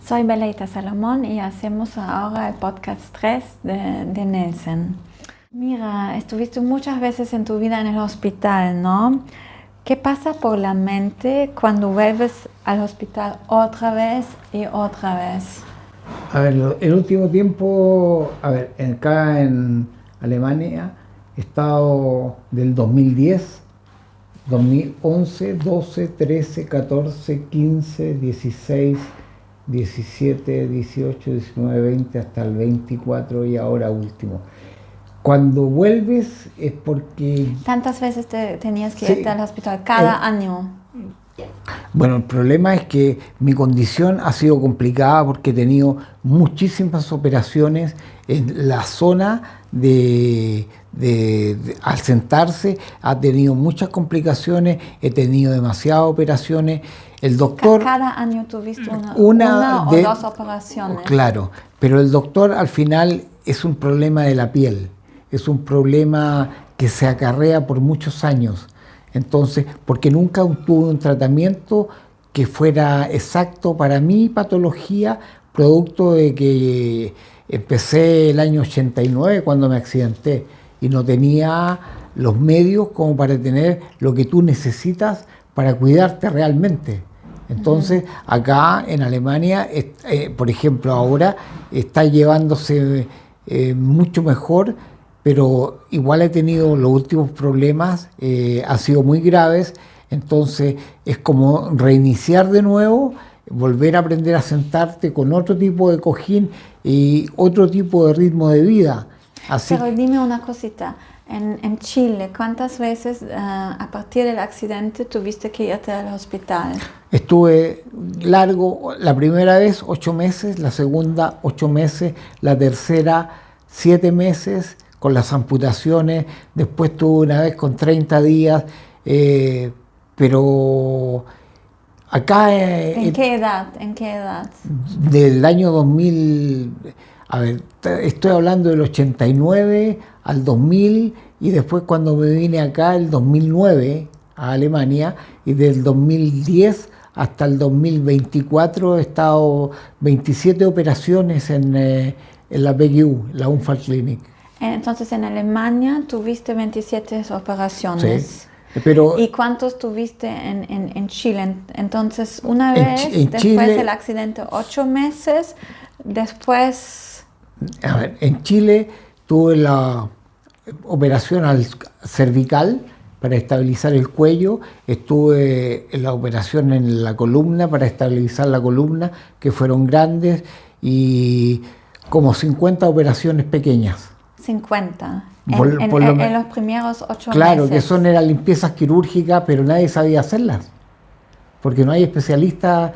Soy Beleita Salomón y hacemos ahora el podcast 3 de Nelson. Mira, estuviste muchas veces en tu vida en el hospital, ¿no? ¿Qué pasa por la mente cuando vuelves al hospital otra vez y otra vez? A ver, el último tiempo, acá en Alemania he estado del 2010, 2011, 12, 13, 14, 15, 16, 17, 18, 19, 20 hasta el 24 y ahora último. Cuando vuelves es porque... ¿Tantas veces tenías que Sí. irte al hospital cada año? Bueno, el problema es que mi condición ha sido complicada porque he tenido muchísimas operaciones en la zona al sentarse, ha tenido muchas complicaciones, he tenido demasiadas operaciones. El doctor... Cada año tuviste una una o de- dos operaciones. Claro, pero el doctor al final es un problema de la piel, es un problema que se acarrea por muchos años. Entonces, porque nunca tuve un tratamiento que fuera exacto para mi patología, producto de que empecé el año 89 cuando me accidenté y no tenía los medios como para tener lo que tú necesitas para cuidarte realmente. Entonces, acá en Alemania, por ejemplo, ahora está llevándose mucho mejor, pero igual he tenido los últimos problemas, han sido muy graves, entonces es como reiniciar de nuevo, volver a aprender a sentarte con otro tipo de cojín y otro tipo de ritmo de vida. Así Pero dime una cosita, en Chile, ¿cuántas veces a partir del accidente tuviste que irte al hospital? estuve largo, la primera vez 8 meses, la segunda 8 meses, la tercera 7 meses con las amputaciones, después tuve una vez con 30 días, pero acá ¿En qué edad? ¿En qué edad? del año 2000, estoy hablando del 89 al 2000 y después cuando me vine acá el 2009 a Alemania y del 2010 hasta el 2024 he estado 27 operaciones en la BGU, la Unfallklinik. Entonces en Alemania tuviste 27 operaciones. Sí, pero ¿Y cuántos tuviste en Chile? Entonces una En vez, en después Chile- del accidente 8 meses, después... en Chile tuve la operación al cervical para estabilizar el cuello, estuve en la operación en la columna para estabilizar la columna, que fueron grandes, y como 50 operaciones pequeñas. 50 Por lo en los primeros 8 Claro, meses. que eran limpiezas quirúrgicas, pero nadie sabía hacerlas, porque no hay especialistas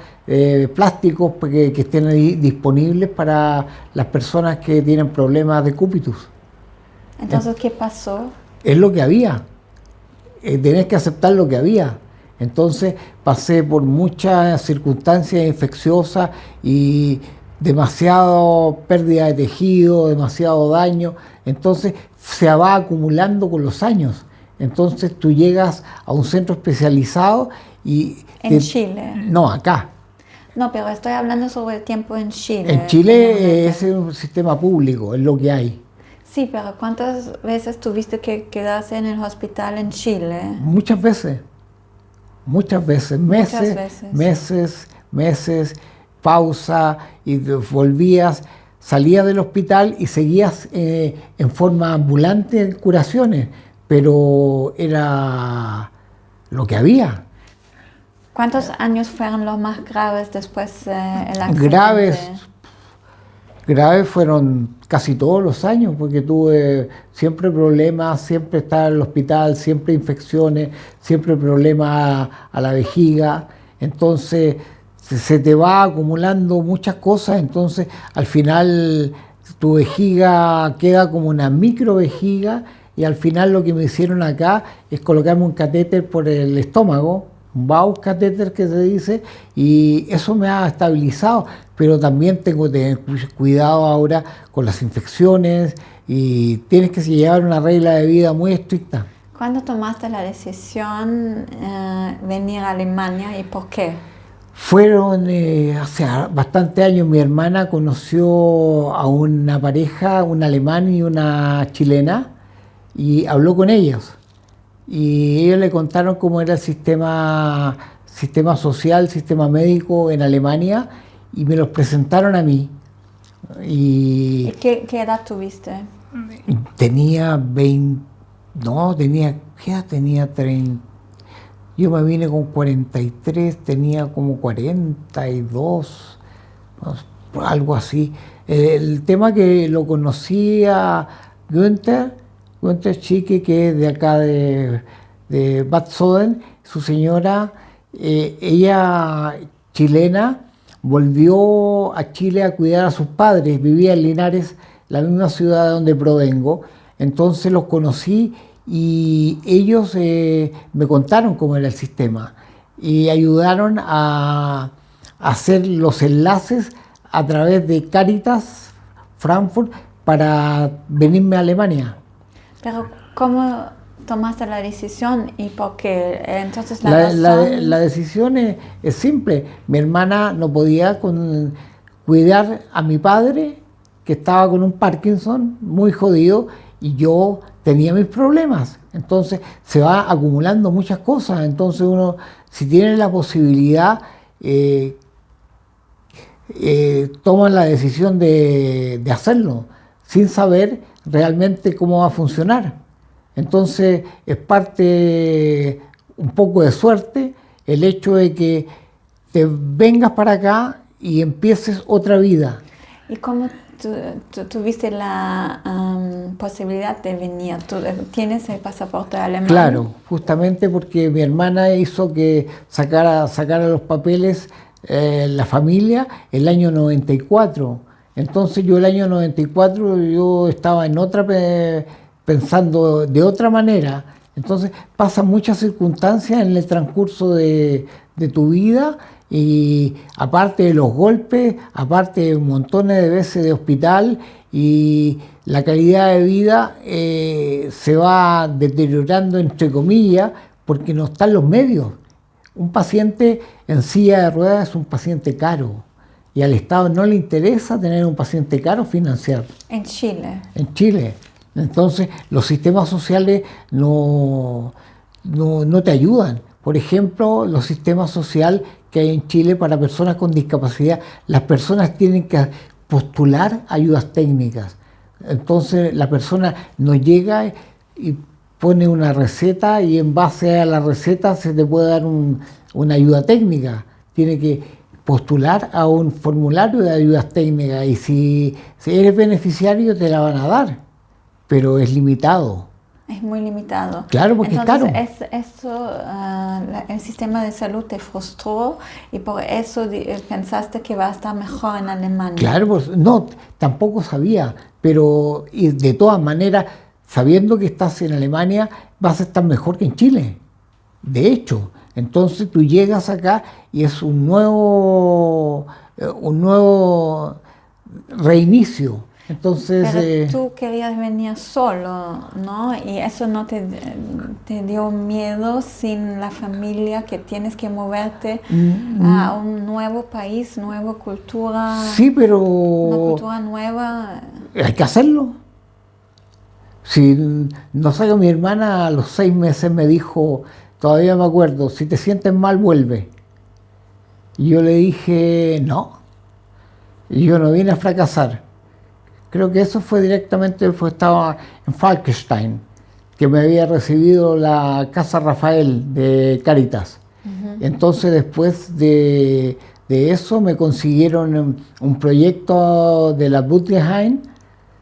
plásticos que estén ahí disponibles para las personas que tienen problemas de cubitus. Entonces, ¿qué pasó? Es lo que había, tenés que aceptar lo que había. Entonces pasé por muchas circunstancias infecciosas y demasiado pérdida de tejido, demasiado daño, entonces se va acumulando con los años. Entonces tú llegas a un centro especializado y... En Chile. No, acá. No, pero estoy hablando sobre el tiempo en Chile. En Chile es un sistema público, es lo que hay. Sí, pero ¿cuántas veces tuviste que quedarse en el hospital en Chile? Muchas veces, meses, pausa, y volvías, salías del hospital y seguías en forma ambulante en curaciones, pero era lo que había. ¿Cuántos años fueron los más graves después del accidente? Graves fueron casi todos los años, porque tuve siempre problemas, siempre estaba en el hospital, siempre infecciones, siempre problemas a la vejiga. Entonces se te va acumulando muchas cosas, entonces al final tu vejiga queda como una micro vejiga y al final lo que me hicieron acá es colocarme un catéter por el estómago, un Bausch catéter que se dice, y eso me ha estabilizado, pero también tengo que tener cuidado ahora con las infecciones y tienes que llevar una regla de vida muy estricta. ¿Cuándo tomaste la decisión de venir a Alemania y por qué? Fueron hace bastante años, mi hermana conoció a una pareja, un alemán y una chilena, y habló con ellos. Y ellos le contaron cómo era el sistema social, sistema médico en Alemania, y me los presentaron a mí. ¿Y Y qué edad tuviste? tenía 20, no, ¿qué edad tenía? 30. Yo me vine con 43, tenía como 42, algo así. El tema que lo conocí a Günther Chique, que es de acá de Bad Soden, su señora, ella chilena, volvió a Chile a cuidar a sus padres, vivía en Linares, la misma ciudad de donde provengo. Entonces los conocí y ellos me contaron cómo era el sistema y ayudaron a hacer los enlaces a través de Caritas Frankfurt para venirme a Alemania. Pero ¿cómo tomaste la decisión y por qué? Entonces la decisión es simple. Mi hermana no podía cuidar a mi padre, que estaba con un Parkinson muy jodido, y yo tenía mis problemas. Entonces se va acumulando muchas cosas. Entonces uno, si tiene la posibilidad, toma la decisión de hacerlo, sin saber realmente cómo va a funcionar. Entonces es parte un poco de suerte el hecho de que te vengas para acá y empieces otra vida. ¿Y cómo tuviste la posibilidad de venir? ¿Tú tienes el pasaporte alemán? Claro, justamente porque mi hermana hizo que sacara los papeles la familia el año 94. Entonces yo el año 94 yo estaba en otra, pensando de otra manera. Entonces pasan muchas circunstancias en el transcurso de tu vida, y aparte de los golpes, aparte de montones de veces de hospital, y la calidad de vida se va deteriorando, entre comillas, porque no están los medios. Un paciente en silla de ruedas es un paciente caro, y al Estado no le interesa tener un paciente caro financiar. En Chile. En Chile. Entonces los sistemas sociales no te ayudan. Por ejemplo, los sistemas sociales que hay en Chile para personas con discapacidad, las personas tienen que postular ayudas técnicas. Entonces la persona no llega y pone una receta, y en base a la receta se te puede dar una ayuda técnica. Tiene que postular a un formulario de ayudas técnicas, y si eres beneficiario te la van a dar, pero es limitado. Es muy limitado. Claro, porque entonces, es caro. El sistema de salud te frustró y por eso pensaste que va a estar mejor en Alemania. Claro, pues no, tampoco sabía, pero y de todas maneras, sabiendo que estás en Alemania, vas a estar mejor que en Chile. De hecho, entonces tú llegas acá y es un nuevo reinicio. Entonces, pero tú querías venir solo, ¿no? Y eso no te dio miedo sin la familia, que tienes que moverte a un nuevo país, nueva cultura. Sí, pero una cultura nueva. Hay que hacerlo. Si no sé, que mi hermana a los 6 meses me dijo, todavía me acuerdo, si te sientes mal, vuelve. Y yo le dije, no. Y yo no vine a fracasar. Creo que eso fue directamente, estaba en Falkenstein, que me había recibido la Casa Rafael de Caritas. Entonces después de eso me consiguieron un proyecto de la Buttenheim,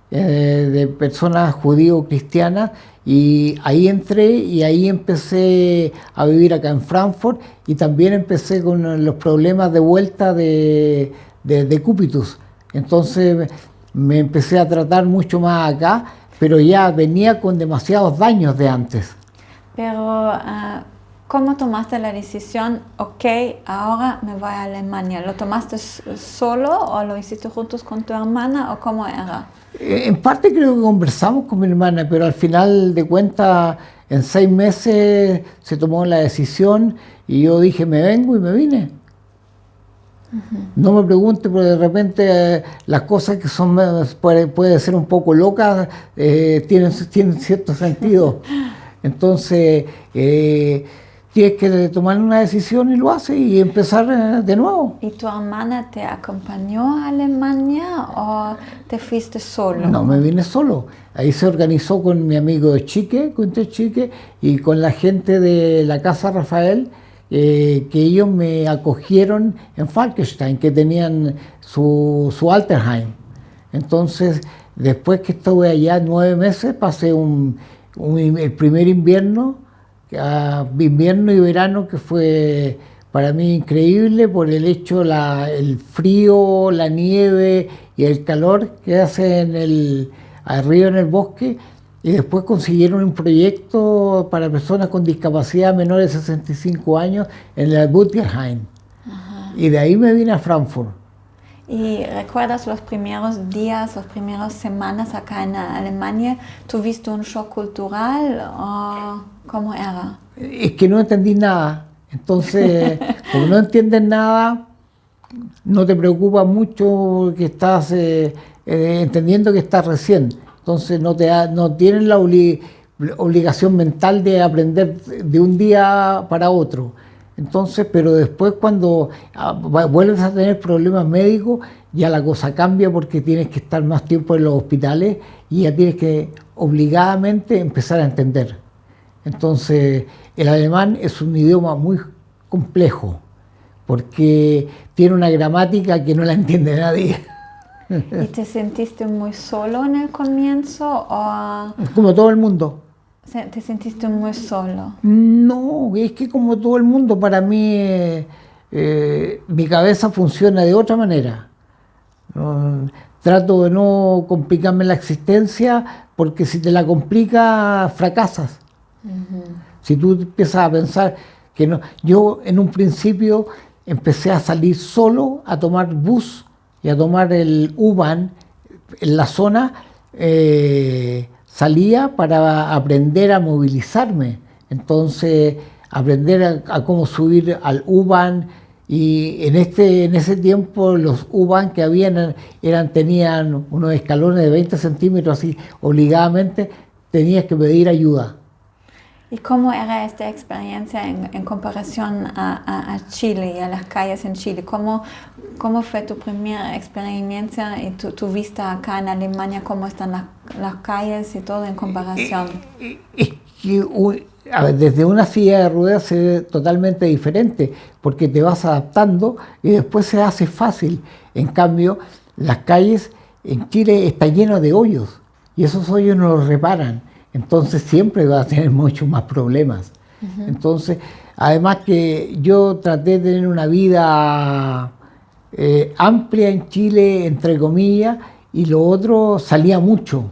de personas judío-cristianas, y ahí entré y ahí empecé a vivir acá en Frankfurt, y también empecé con los problemas de vuelta de cubitus. Entonces me empecé a tratar mucho más acá, pero ya venía con demasiados daños de antes. Pero, ¿cómo tomaste la decisión? Ok, ahora me voy a Alemania. ¿Lo tomaste solo o lo hiciste juntos con tu hermana o cómo era? En parte creo que conversamos con mi hermana, pero al final de cuentas, en 6 meses se tomó la decisión y yo dije, me vengo, y me vine. No me pregunte, porque de repente las cosas que son puede ser un poco locas tienen cierto sentido. Entonces tienes que tomar una decisión y lo haces y empezar de nuevo. ¿Y tu hermana te acompañó a Alemania o te fuiste solo? No, me vine solo. Ahí se organizó con mi amigo Chique, y con la gente de la Casa Rafael, que ellos me acogieron en Falkenstein, que tenían su Alterheim. Entonces, después que estuve allá 9 meses, pasé el primer invierno y verano, que fue para mí increíble por el hecho, el frío, la nieve y el calor que hace arriba en el bosque. Y después consiguieron un proyecto para personas con discapacidad menores de 65 años en el Butgerheim. Y de ahí me vine a Frankfurt. ¿Y recuerdas los primeros días, las primeras semanas acá en Alemania? ¿Tuviste un shock cultural o cómo era? Es que no entendí nada. Entonces, como no entiendes nada, no te preocupa mucho que estás entendiendo que estás recién. Entonces no tienes la obligación mental de aprender de un día para otro. Entonces, pero después cuando vuelves a tener problemas médicos, ya la cosa cambia porque tienes que estar más tiempo en los hospitales y ya tienes que obligadamente empezar a entender. Entonces, el alemán es un idioma muy complejo porque tiene una gramática que no la entiende nadie. ¿Y te sentiste muy solo en el comienzo o...? Como todo el mundo. ¿Te sentiste muy solo? No, es que como todo el mundo, para mí mi cabeza funciona de otra manera. Trato de no complicarme la existencia porque si te la complicas, fracasas. Si tú empiezas a pensar que no... Yo en un principio empecé a salir solo a tomar bus y a tomar el U-Bahn en la zona, salía para aprender a movilizarme. Entonces, aprender a cómo subir al U-Bahn, y en ese tiempo los U-Bahn que habían tenían unos escalones de 20 centímetros, así obligadamente tenías que pedir ayuda. ¿Y cómo era esta experiencia en comparación a Chile y a las calles en Chile? ¿Cómo fue tu primera experiencia y tu vista acá en Alemania? ¿Cómo están las calles y todo en comparación? Es que desde una silla de ruedas se ve totalmente diferente porque te vas adaptando y después se hace fácil. En cambio, las calles en Chile están llenas de hoyos y esos hoyos no los reparan. Entonces siempre vas a tener muchos más problemas. Entonces, además que yo traté de tener una vida amplia en Chile, entre comillas, y lo otro salía mucho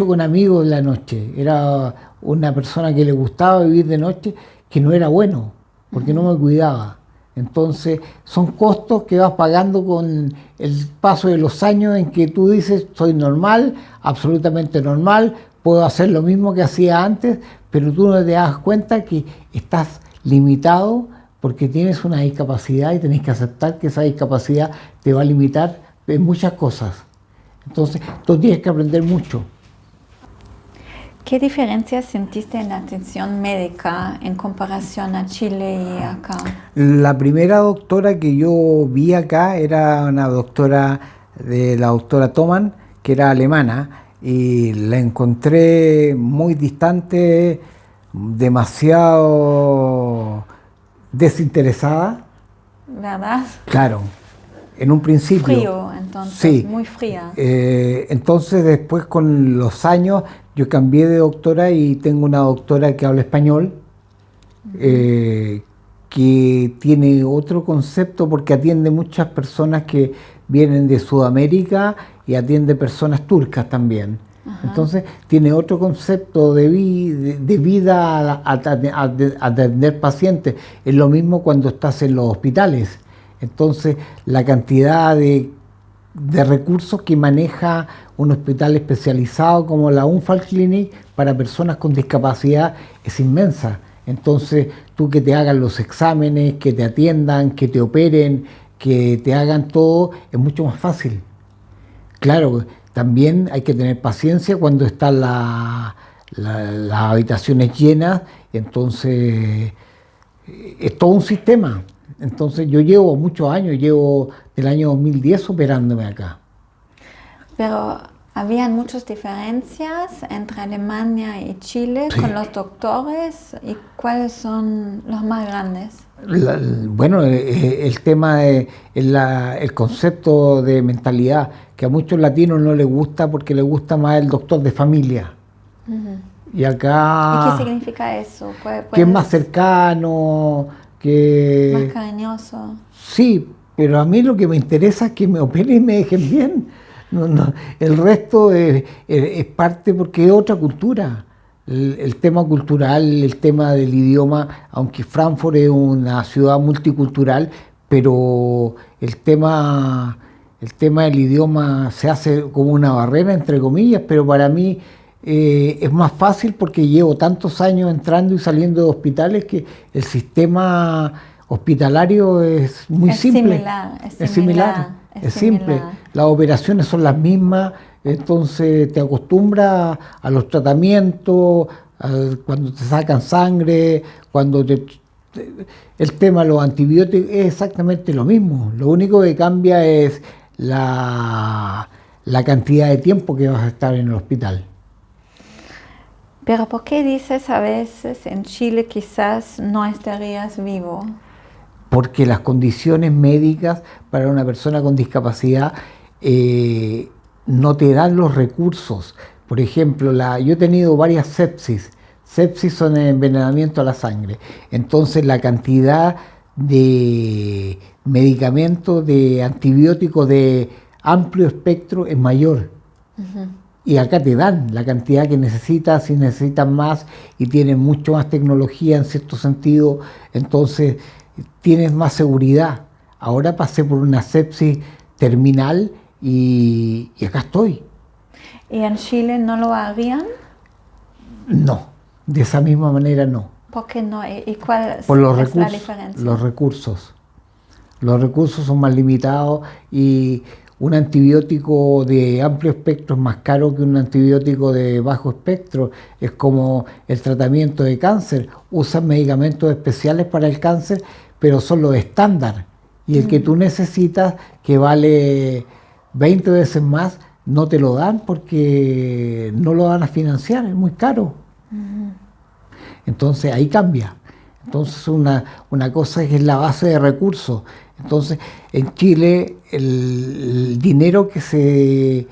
con amigos en la noche. Era una persona que le gustaba vivir de noche, que no era bueno, porque no me cuidaba. Entonces, son costos que vas pagando con el paso de los años en que tú dices, soy normal, absolutamente normal, puedo hacer lo mismo que hacía antes, pero tú no te das cuenta que estás limitado porque tienes una discapacidad y tenés que aceptar que esa discapacidad te va a limitar en muchas cosas. Entonces, tú tienes que aprender mucho. ¿Qué diferencias sentiste en la atención médica en comparación a Chile y acá? La primera doctora que yo vi acá era una doctora, la doctora Thomann, que era alemana, y la encontré muy distante, demasiado desinteresada. ¿Verdad? Claro, en un principio. Frío, entonces, sí. Muy fría. Entonces después con los años yo cambié de doctora y tengo una doctora que habla español, que tiene otro concepto porque atiende muchas personas que vienen de Sudamérica y atiende personas turcas también. Entonces tiene otro concepto de vida a atender pacientes. Es lo mismo cuando estás en los hospitales. Entonces la cantidad de recursos que maneja un hospital especializado como la Unfallklinik para personas con discapacidad es inmensa. Entonces tú que te hagan los exámenes, que te atiendan, que te operen, que te hagan todo, es mucho más fácil. Claro, también hay que tener paciencia cuando están las habitaciones llenas, entonces es todo un sistema. Entonces yo llevo muchos años, llevo del año 2010 operándome acá. Pero habían muchas diferencias entre Alemania y Chile Sí. con los doctores, ¿y cuáles son los más grandes? Bueno, el tema de el concepto de mentalidad, que a muchos latinos no les gusta porque les gusta más el doctor de familia. Y ¿Y qué acá, significa eso? que es más cercano, más que cariñoso? sí, pero a mí lo que me interesa es que me operen y me dejen bien. El resto es parte porque es otra cultura. El tema cultural, el tema del idioma, aunque Frankfurt es una ciudad multicultural, pero el tema del idioma se hace como una barrera, entre comillas, pero para mí es más fácil porque llevo tantos años entrando y saliendo de hospitales que el sistema hospitalario es muy simple. Es similar. Es simple. Las operaciones son las mismas, entonces te acostumbras a los tratamientos, cuando te sacan sangre, el tema de los antibióticos es exactamente lo mismo. Lo único que cambia es la cantidad de tiempo que vas a estar en el hospital. Pero ¿por qué dices a veces en Chile quizás no estarías vivo? Porque las condiciones médicas para una persona con discapacidad no te dan los recursos. Por ejemplo, yo he tenido varias sepsis. Sepsis son envenenamiento a la sangre. Entonces la cantidad de medicamentos, de antibióticos de amplio espectro es mayor. Y acá te dan la cantidad que necesitas, si necesitas más, y tienes mucho más tecnología en cierto sentido, entonces tienes más seguridad. Ahora pasé por una sepsis terminal y acá estoy. ¿Y en Chile no lo harían? No, de esa misma manera no. ¿Por qué no? ¿Y cuál Por los es la recursos, diferencia? los recursos. Los recursos son más limitados y un antibiótico de amplio espectro es más caro que un antibiótico de bajo espectro. Es como el tratamiento de cáncer. Usan medicamentos especiales para el cáncer, pero son los estándar. Y el que tú necesitas, que vale 20 veces más, no te lo dan porque no lo van a financiar, es muy caro. Entonces ahí cambia. Entonces una cosa que es la base de recursos. Entonces en Chile el dinero que se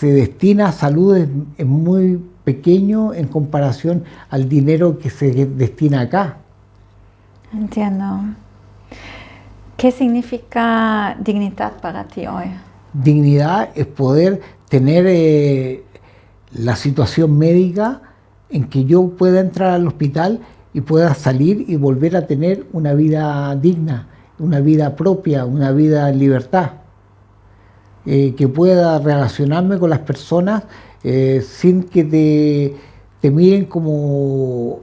destina a salud es muy pequeño en comparación al dinero que se destina acá. Entiendo. ¿Qué significa dignidad para ti hoy? Dignidad es poder tener la situación médica en que yo pueda entrar al hospital y pueda salir y volver a tener una vida digna, una vida propia, una vida en libertad. Que pueda relacionarme con las personas sin que te miren como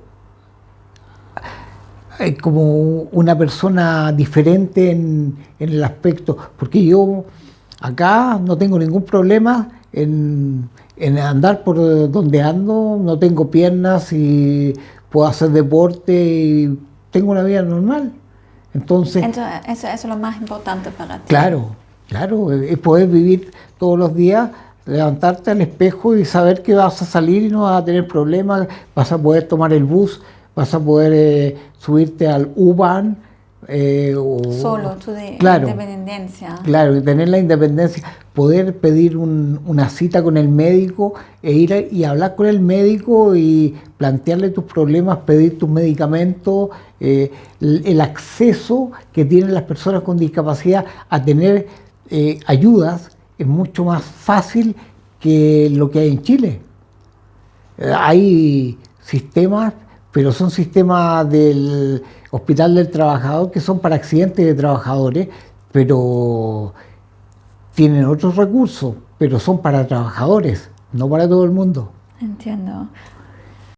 una persona diferente en el aspecto, porque yo acá no tengo ningún problema en andar por donde ando, no tengo piernas y puedo hacer deporte y tengo una vida normal. Entonces Eso es lo más importante para ti. claro, es poder vivir todos los días, levantarte al espejo y saber que vas a salir y no vas a tener problemas, vas a poder tomar el bus, vas a poder subirte al U-Bahn. Solo, claro, independencia. Claro, tener la independencia, poder pedir una cita con el médico e ir y hablar con el médico y plantearle tus problemas, pedir tus medicamentos, el acceso que tienen las personas con discapacidad a tener ayudas es mucho más fácil que lo que hay en Chile. Hay sistemas, pero son sistemas del Hospital del Trabajador que son para accidentes de trabajadores, pero tienen otros recursos, pero son para trabajadores, no para todo el mundo. Entiendo.